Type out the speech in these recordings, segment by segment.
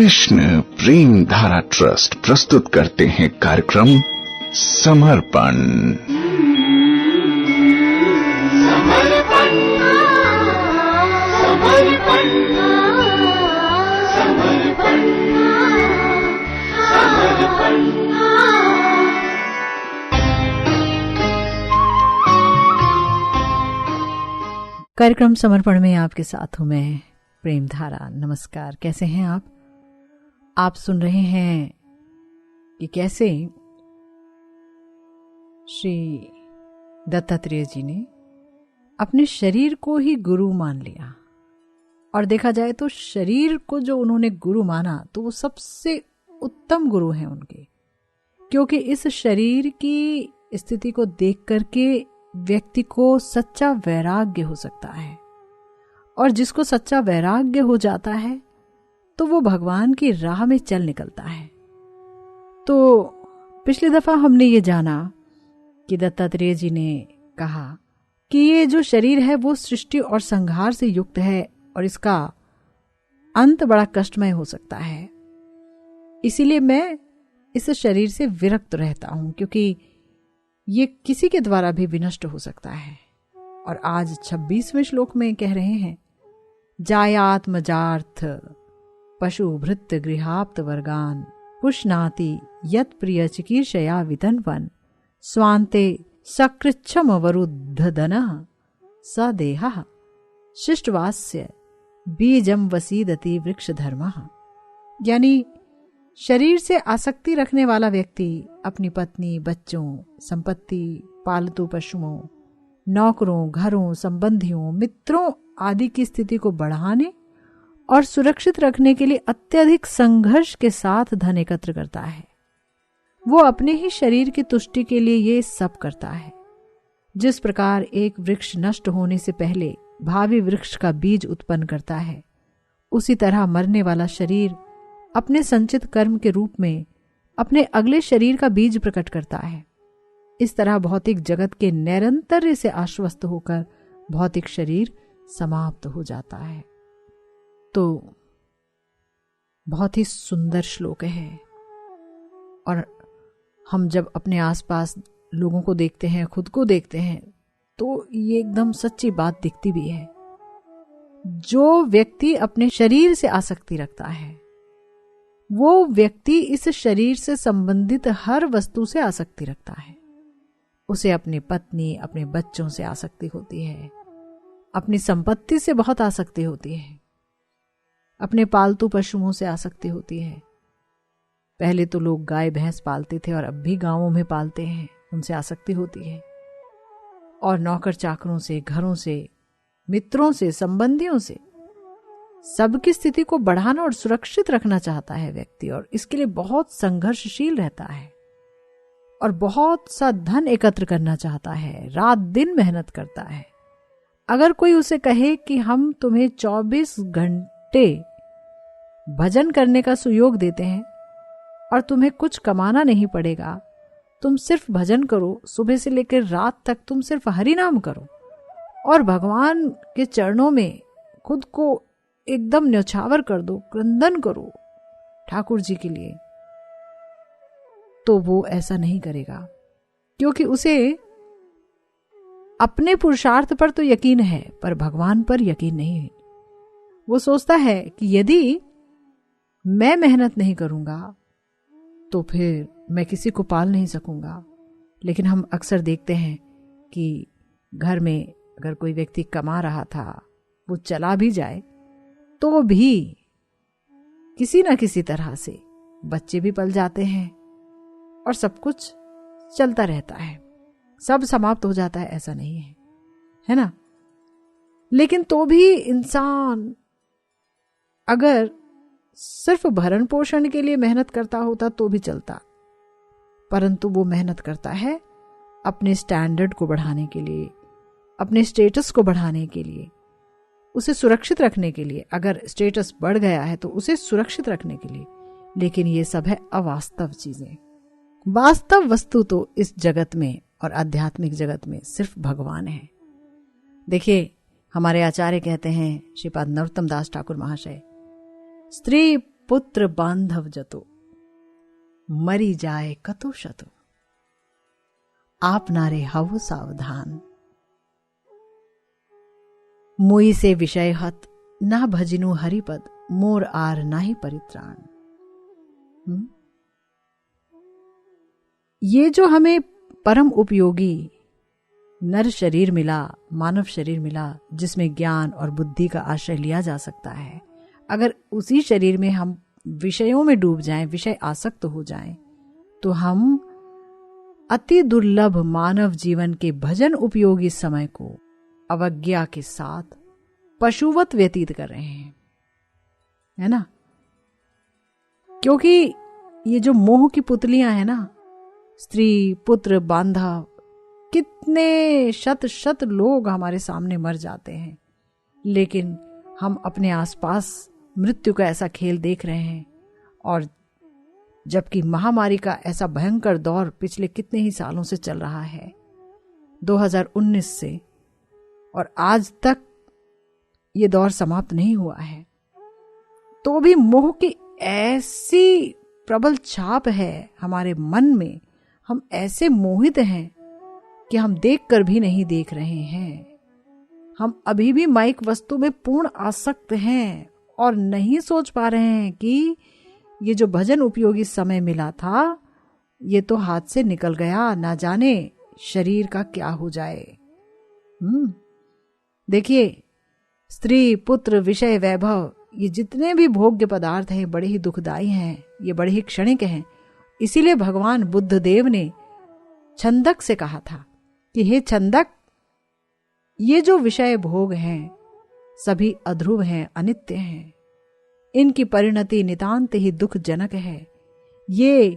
कृष्ण प्रेम धारा ट्रस्ट प्रस्तुत करते हैं कार्यक्रम समर्पण। कार्यक्रम समर्पण में आपके साथ हूं मैं प्रेम धारा। नमस्कार, कैसे हैं आप सुन रहे हैं कि कैसे श्री दत्तात्रेय जी ने अपने शरीर को ही गुरु मान लिया। और देखा जाए तो शरीर को जो उन्होंने गुरु माना तो वो सबसे उत्तम गुरु हैं उनके, क्योंकि इस शरीर की स्थिति को देख करके व्यक्ति को सच्चा वैराग्य हो सकता है। और जिसको सच्चा वैराग्य हो जाता है तो वो भगवान की राह में चल निकलता है। तो पिछली दफा हमने ये जाना कि दत्तात्रेय जी ने कहा कि ये जो शरीर है वो सृष्टि और संहार से युक्त है और इसका अंत बड़ा कष्टमय हो सकता है। इसीलिए मैं इस शरीर से विरक्त रहता हूं, क्योंकि ये किसी के द्वारा भी विनष्ट हो सकता है। और आज 26वें श्लोक में कह रहे हैं, जायात्मजार्थ पशु भृत्य गृहाप्त वर्गान पुष्णाति यत प्रिय चिकीर्षया वितन्वन स्वान्ते सकृच्छम वरुद्धदनः स देहः शिष्टवास्य बीजम वसीदति वृक्ष धर्मः। यानी शरीर से आसक्ति रखने वाला व्यक्ति अपनी पत्नी, बच्चों, संपत्ति, पालतू पशुओं, नौकरों, घरों, संबंधियों, मित्रों आदि की स्थिति को बढ़ाने और सुरक्षित रखने के लिए अत्यधिक संघर्ष के साथ धन एकत्र करता है। वो अपने ही शरीर की तुष्टि के लिए ये सब करता है। जिस प्रकार एक वृक्ष नष्ट होने से पहले भावी वृक्ष का बीज उत्पन्न करता है, उसी तरह मरने वाला शरीर अपने संचित कर्म के रूप में अपने अगले शरीर का बीज प्रकट करता है। इस तरह भौतिक जगत के नैरंतर्य से आश्वस्त होकर भौतिक शरीर समाप्त हो जाता है। तो बहुत ही सुंदर श्लोक है। और हम जब अपने आसपास लोगों को देखते हैं, खुद को देखते हैं, तो ये एकदम सच्ची बात दिखती भी है। जो व्यक्ति अपने शरीर से आसक्ति रखता है वो व्यक्ति इस शरीर से संबंधित हर वस्तु से आसक्ति रखता है। उसे अपनी पत्नी, अपने बच्चों से आसक्ति होती है, अपनी संपत्ति से बहुत आसक्ति होती है, अपने पालतू पशुओं से आसक्ति होती है। पहले तो लोग गाय भैंस पालते थे और अब भी गांवों में पालते हैं, उनसे आसक्ति होती है। और नौकर चाकरों से, घरों से, मित्रों से, संबंधियों से, सबकी स्थिति को बढ़ाना और सुरक्षित रखना चाहता है व्यक्ति, और इसके लिए बहुत संघर्षशील रहता है और बहुत सा धन एकत्र करना चाहता है, रात दिन मेहनत करता है। अगर कोई उसे कहे कि हम तुम्हें 24 घंटे भजन करने का सुयोग देते हैं और तुम्हें कुछ कमाना नहीं पड़ेगा, तुम सिर्फ भजन करो, सुबह से लेकर रात तक तुम सिर्फ हरि नाम करो और भगवान के चरणों में खुद को एकदम न्यौछावर कर दो, क्रंदन करो ठाकुर जी के लिए, तो वो ऐसा नहीं करेगा, क्योंकि उसे अपने पुरुषार्थ पर तो यकीन है पर भगवान पर यकीन नहीं है। वो सोचता है कि यदि मैं मेहनत नहीं करूंगा तो फिर मैं किसी को पाल नहीं सकूंगा। लेकिन हम अक्सर देखते हैं कि घर में अगर कोई व्यक्ति कमा रहा था, वो चला भी जाए तो भी किसी न किसी तरह से बच्चे भी पल जाते हैं और सब कुछ चलता रहता है, सब समाप्त हो जाता है, ऐसा नहीं है, है ना। लेकिन तो भी इंसान अगर सिर्फ भरण पोषण के लिए मेहनत करता होता तो भी चलता, परंतु वो मेहनत करता है अपने स्टैंडर्ड को बढ़ाने के लिए, अपने स्टेटस को बढ़ाने के लिए, उसे सुरक्षित रखने के लिए। अगर स्टेटस बढ़ गया है तो उसे सुरक्षित रखने के लिए। लेकिन ये सब है अवास्तव चीजें। वास्तव वस्तु तो इस जगत में और आध्यात्मिक जगत में सिर्फ भगवान है। देखिए, हमारे आचार्य कहते हैं, श्रीपाद नरोत्तम दास ठाकुर महाशय, स्त्री पुत्र बांधव जतो, मरी जाए कतो शतो, आप नारे हवो सावधान। मोई से विषय हत, ना भजिनु हरिपद, मोर आर नाही परित्राण। ये जो हमें परम उपयोगी नर शरीर मिला, मानव शरीर मिला, जिसमें ज्ञान और बुद्धि का आश्रय लिया जा सकता है, अगर उसी शरीर में हम विषयों में डूब जाएं, विषय आसक्त हो जाएं, तो हम अति दुर्लभ मानव जीवन के भजन उपयोगी समय को अवज्ञा के साथ पशुवत व्यतीत कर रहे हैं, है ना। क्योंकि ये जो मोह की पुतलियां हैं ना, स्त्री, पुत्र, बांधव, कितने शत शत लोग हमारे सामने मर जाते हैं, लेकिन हम अपने आसपास मृत्यु का ऐसा खेल देख रहे हैं। और जबकि महामारी का ऐसा भयंकर दौर पिछले कितने ही सालों से चल रहा है, 2019 से, और आज तक ये दौर समाप्त नहीं हुआ है, तो भी मोह की ऐसी प्रबल छाप है हमारे मन में, हम ऐसे मोहित हैं कि हम देखकर भी नहीं देख रहे हैं। हम अभी भी माइक वस्तु में पूर्ण आसक्त हैं और नहीं सोच पा रहे हैं कि ये जो भजन उपयोगी समय मिला था, ये तो हाथ से निकल गया, ना जाने शरीर का क्या हो जाए। देखिए, स्त्री, पुत्र, विषय, वैभव, ये जितने भी भोग्य पदार्थ हैं, बड़े ही दुखदाई हैं, ये बड़े ही क्षणिक हैं। इसीलिए भगवान बुद्ध देव ने छंदक से कहा था कि हे छंदक, ये जो विषय भोग हैं सभी अध्रुव हैं, अनित्य हैं, इनकी परिणति नितांत ही दुखजनक है, ये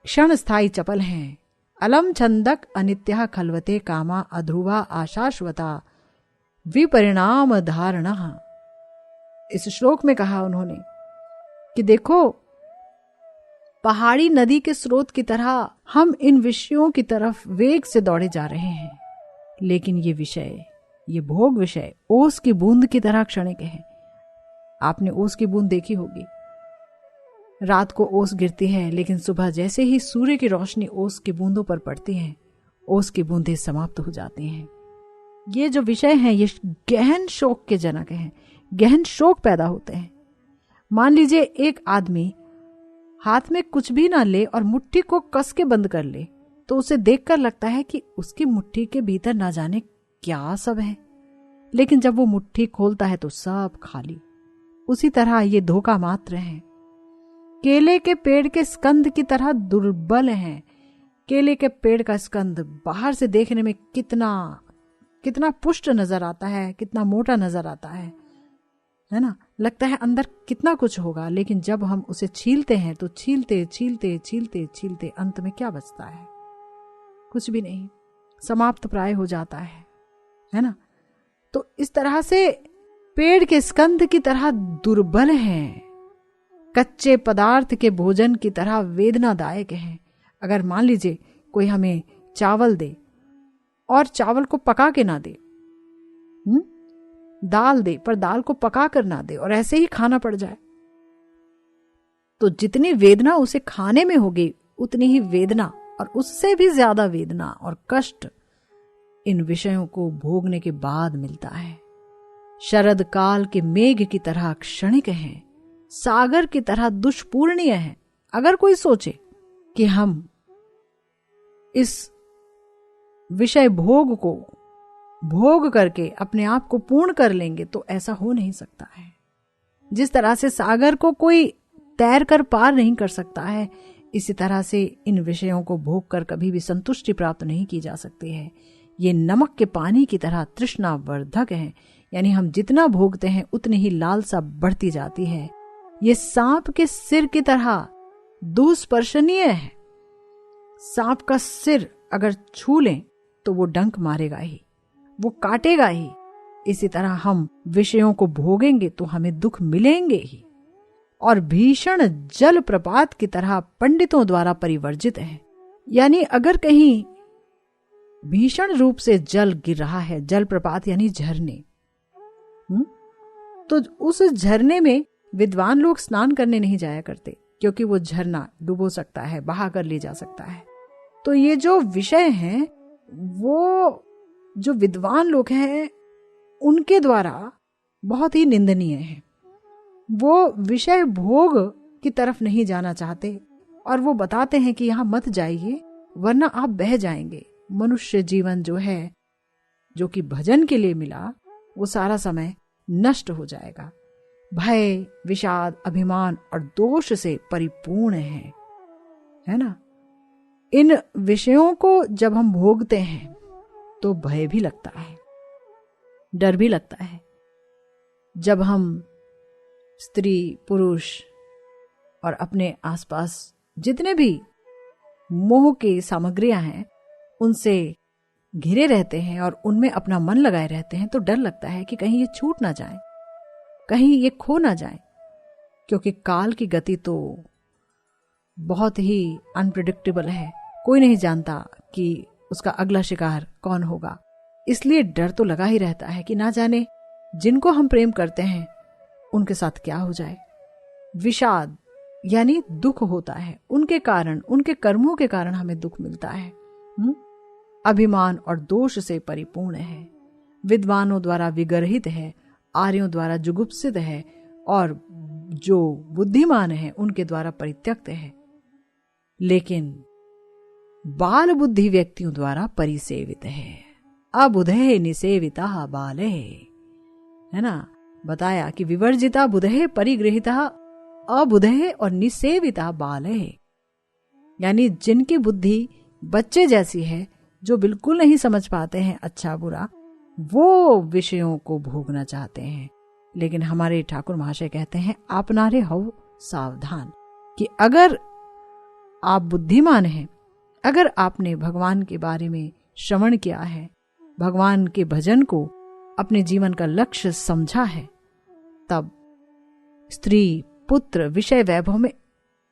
क्षण स्थायी चपल हैं। अलम छंदक अनित्या खलवते कामा अध्रुवा आशाश्वता विपरिणाम धारणा। इस श्लोक में कहा उन्होंने कि देखो, पहाड़ी नदी के स्रोत की तरह हम इन विषयों की तरफ वेग से दौड़े जा रहे हैं, लेकिन ये विषय, ये भोग विषय ओस की बूंद की तरह क्षणिक है। आपने ओस की बूंद देखी होगी, रात को ओस गिरती है, लेकिन सुबह जैसे ही सूर्य की रोशनी ओस की बूंदों पर पड़ती है, ओस की बूंदें समाप्त हो जाती हैं। ये जो विषय हैं, ये गहन शोक के जनक हैं, गहन शोक पैदा होते हैं। मान लीजिए एक आदमी हाथ में कुछ भी ना ले और मुट्ठी को कस के बंद कर ले, तो उसे देखकर लगता है कि उसकी मुट्ठी के भीतर ना जाने क्या सब है, लेकिन जब वो मुट्ठी खोलता है तो सब खाली। उसी तरह ये धोखा मात्र है। केले के पेड़ के स्कंद की तरह दुर्बल हैं। केले के पेड़ का स्कंद बाहर से देखने में कितना पुष्ट नजर आता है, कितना मोटा नजर आता है ना, लगता है अंदर कितना कुछ होगा, लेकिन जब हम उसे छीलते हैं तो छीलते छीलते छीलते छीलते अंत में क्या बचता है? कुछ भी नहीं, समाप्त प्राय हो जाता है ना। तो इस तरह से पेड़ के स्कंद की तरह दुर्बल हैं, कच्चे पदार्थ के भोजन की तरह वेदनादायक हैं। अगर मान लीजिए कोई हमें चावल दे और चावल को पका के ना दे, दाल दे पर दाल को पका कर ना दे और ऐसे ही खाना पड़ जाए, तो जितनी वेदना उसे खाने में होगी उतनी ही वेदना और उससे भी ज्यादा वेदना और कष्ट इन विषयों को भोगने के बाद मिलता है। शरद काल के मेघ की तरह क्षणिक हैं, सागर की तरह दुष्पूर्णीय हैं। अगर कोई सोचे कि हम इस विषय भोग को भोग करके अपने आप को पूर्ण कर लेंगे तो ऐसा हो नहीं सकता है। जिस तरह से सागर को कोई तैर कर पार नहीं कर सकता है, इसी तरह से इन विषयों को भोग कर कभी भी संतुष्टि प्राप्त नहीं की जा सकती है। ये नमक के पानी की तरह तृष्णावर्धक है, यानी हम जितना भोगते हैं उतनी ही लालसा बढ़ती जाती है। ये सांप के सिर की तरह दुस्पर्शनीय है। सांप का सिर अगर छू लें तो वो डंक मारेगा ही, वो काटेगा ही। इसी तरह हम विषयों को भोगेंगे तो हमें दुख मिलेंगे ही, और भीषण जल प्रपात की तरह पंडितों द्वारा परिवर्जित है। यानी अगर कहीं भीषण रूप से जल गिर रहा है, जल प्रपात यानी झरने, तो उस झरने में विद्वान लोग स्नान करने नहीं जाया करते, क्योंकि वो झरना डुबो सकता है, बहा कर ले जा सकता है। तो ये जो विषय हैं, वो जो विद्वान लोग हैं उनके द्वारा बहुत ही निंदनीय है। वो विषय भोग की तरफ नहीं जाना चाहते और वो बताते हैं कि यहां मत जाइए वरना आप बह जाएंगे। मनुष्य जीवन जो है, जो कि भजन के लिए मिला, वो सारा समय नष्ट हो जाएगा। भय, विषाद, अभिमान और दोष से परिपूर्ण है ना। इन विषयों को जब हम भोगते हैं तो भय भी लगता है, डर भी लगता है। जब हम स्त्री, पुरुष और अपने आसपास जितने भी मोह की सामग्रियां हैं उनसे घिरे रहते हैं और उनमें अपना मन लगाए रहते हैं, तो डर लगता है कि कहीं ये छूट ना जाए, कहीं ये खो ना जाए, क्योंकि काल की गति तो बहुत ही अनप्रिडिक्टेबल है। कोई नहीं जानता कि उसका अगला शिकार कौन होगा। इसलिए डर तो लगा ही रहता है कि ना जाने जिनको हम प्रेम करते हैं उनके साथ क्या हो जाए। विषाद यानी दुख होता है, उनके कारण, उनके कर्मों के कारण हमें दुख मिलता है। अभिमान और दोष से परिपूर्ण है, विद्वानों द्वारा विगर्हित है, आर्यों द्वारा जुगुप्सित है और जो बुद्धिमान है उनके द्वारा परित्यक्त है, लेकिन बाल बुद्धि व्यक्तियों द्वारा परिसेवित है। अबुधे निसेविता बाले, है ना। बताया कि विवर्जिता बुधे परिगृहिता अबुधे और निसेविता बाले, यानी जिनकी बुद्धि बच्चे जैसी है, जो बिल्कुल नहीं समझ पाते हैं अच्छा बुरा, वो विषयों को भोगना चाहते हैं। लेकिन हमारे ठाकुर महाशय कहते हैं, आप नारे हो सावधान, कि अगर आप बुद्धिमान हैं, अगर आपने भगवान के बारे में श्रवण किया है, भगवान के भजन को अपने जीवन का लक्ष्य समझा है, तब स्त्री, पुत्र, विषय वैभव में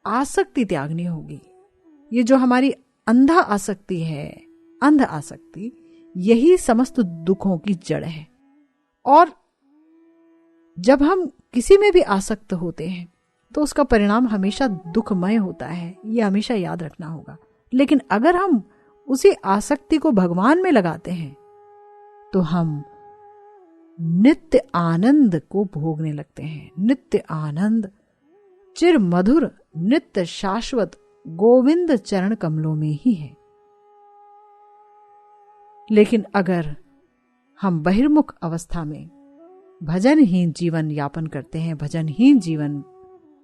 आसक्ति त्यागनी होगी। ये जो हमारी अंधा आसक्ति है, अंध आसक्ति, यही समस्त दुखों की जड़ है। और जब हम किसी में भी आसक्त होते हैं तो उसका परिणाम हमेशा दुखमय होता है, ये हमेशा याद रखना होगा। लेकिन अगर हम उसी आसक्ति को भगवान में लगाते हैं तो हम नित्य आनंद को भोगने लगते हैं। नित्य आनंद चिर मधुर, नित्य शाश्वत गोविंद चरण कमलों में ही है। लेकिन अगर हम बहिर्मुख अवस्था में भजनहीन जीवन यापन करते हैं, भजनहीन जीवन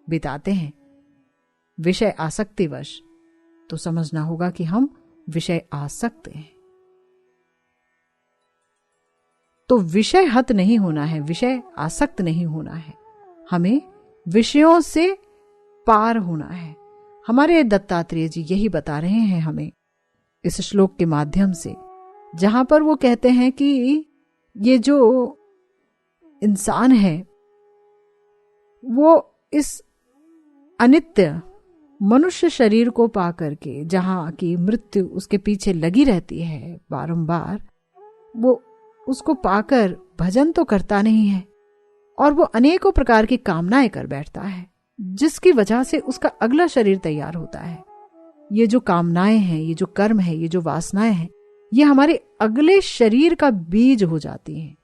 बिताते हैं विषय आसक्तिवश, तो समझना होगा कि हम विषय आसक्त हैं। तो विषय हत नहीं होना है, विषय आसक्त नहीं होना है, हमें विषयों से पार होना है। हमारे दत्तात्रेय जी यही बता रहे हैं हमें इस श्लोक के माध्यम से, जहां पर वो कहते हैं कि ये जो इंसान है वो इस अनित्य मनुष्य शरीर को पा करके, जहां की मृत्यु उसके पीछे लगी रहती है बारंबार, वो उसको पाकर भजन तो करता नहीं है और वो अनेकों प्रकार की कामनाएं कर बैठता है, जिसकी वजह से उसका अगला शरीर तैयार होता है। ये जो कामनाएं हैं, ये जो कर्म है, ये जो वासनाएं हैं, ये हमारे अगले शरीर का बीज हो जाती हैं।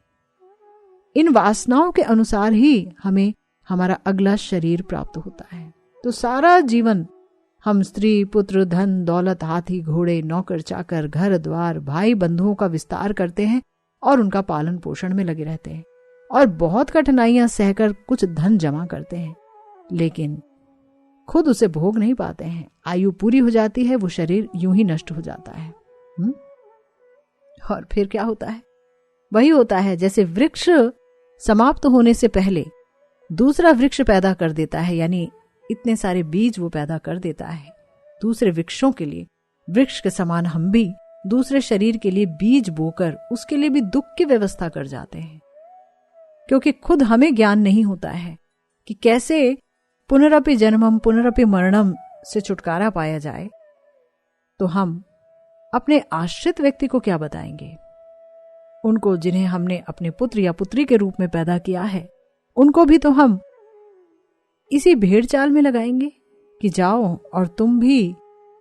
इन वासनाओं के अनुसार ही हमें हमारा अगला शरीर प्राप्त होता है। तो सारा जीवन हम स्त्री, पुत्र, धन, दौलत, हाथी, घोड़े, नौकर, चाकर, घर द्वार, भाई बंधुओं का विस्तार करते हैं और उनका पालन पोषण में लगे रहते हैं और बहुत कठिनाइयां सहकर कुछ धन जमा करते हैं, लेकिन खुद उसे भोग नहीं पाते हैं। आयु पूरी हो जाती है, वो शरीर यूं ही नष्ट हो जाता है। और फिर क्या होता है? वही होता है जैसे वृक्ष समाप्त होने से पहले दूसरा वृक्ष पैदा कर देता है, यानी इतने सारे बीज वो पैदा कर देता है दूसरे वृक्षों के लिए। वृक्ष के समान हम भी दूसरे शरीर के लिए बीज बोकर उसके लिए भी दुख की व्यवस्था कर जाते हैं, क्योंकि खुद हमें ज्ञान नहीं होता है कि कैसे पुनरपि जन्मम पुनरपि मरणम से छुटकारा पाया जाए। तो हम अपने आश्रित व्यक्ति को क्या बताएंगे? उनको, जिन्हें हमने अपने पुत्र या पुत्री के रूप में पैदा किया है, उनको भी तो हम इसी भेड़ चाल में लगाएंगे कि जाओ और तुम भी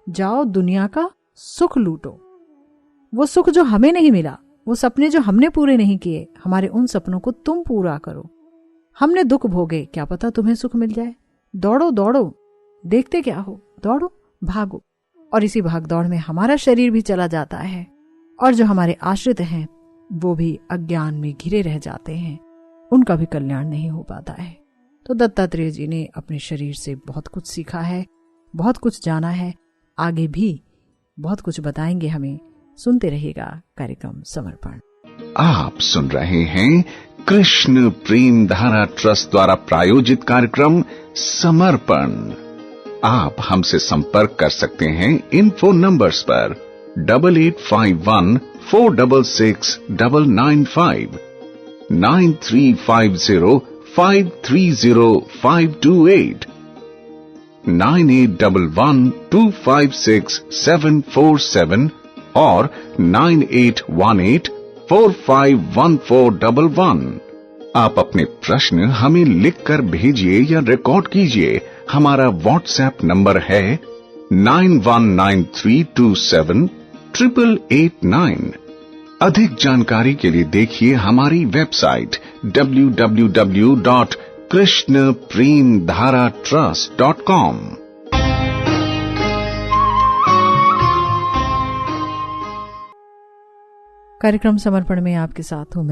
जाओ दुनिया का सुख लूटो। वो सुख जो हमें नहीं मिला, वो सपने जो हमने पूरे नहीं किए, हमारे उन सपनों को तुम पूरा करो। हमने दुख भोगे, क्या पता तुम्हें सुख मिल जाए। दौड़ो दौड़ो, देखते क्या हो, दौड़ो भागो। और इसी भाग दौड़ में हमारा शरीर भी चला जाता है और जो हमारे आश्रित हैं वो भी अज्ञान में घिरे रह जाते हैं, उनका भी कल्याण नहीं हो पाता है। तो दत्तात्रेय जी ने अपने शरीर से बहुत कुछ सीखा है, बहुत कुछ जाना है, आगे भी बहुत कुछ बताएंगे हमें। सुनते रहिएगा कार्यक्रम समर्पण। आप सुन रहे हैं कृष्ण प्रेम धारा ट्रस्ट द्वारा प्रायोजित कार्यक्रम समर्पण। आप हमसे संपर्क कर सकते हैं इन फोन नंबर्स पर 8851466995, 9350530528, 9811256747 और 9818451411। आप अपने प्रश्न हमें लिखकर भेजिए या रिकॉर्ड कीजिए। हमारा व्हाट्सएप नंबर है 9193278889। अधिक जानकारी के लिए देखिए हमारी वेबसाइट www.krishnapremdharatrust.com। कार्यक्रम समर्पण में आपके साथ हूं मैं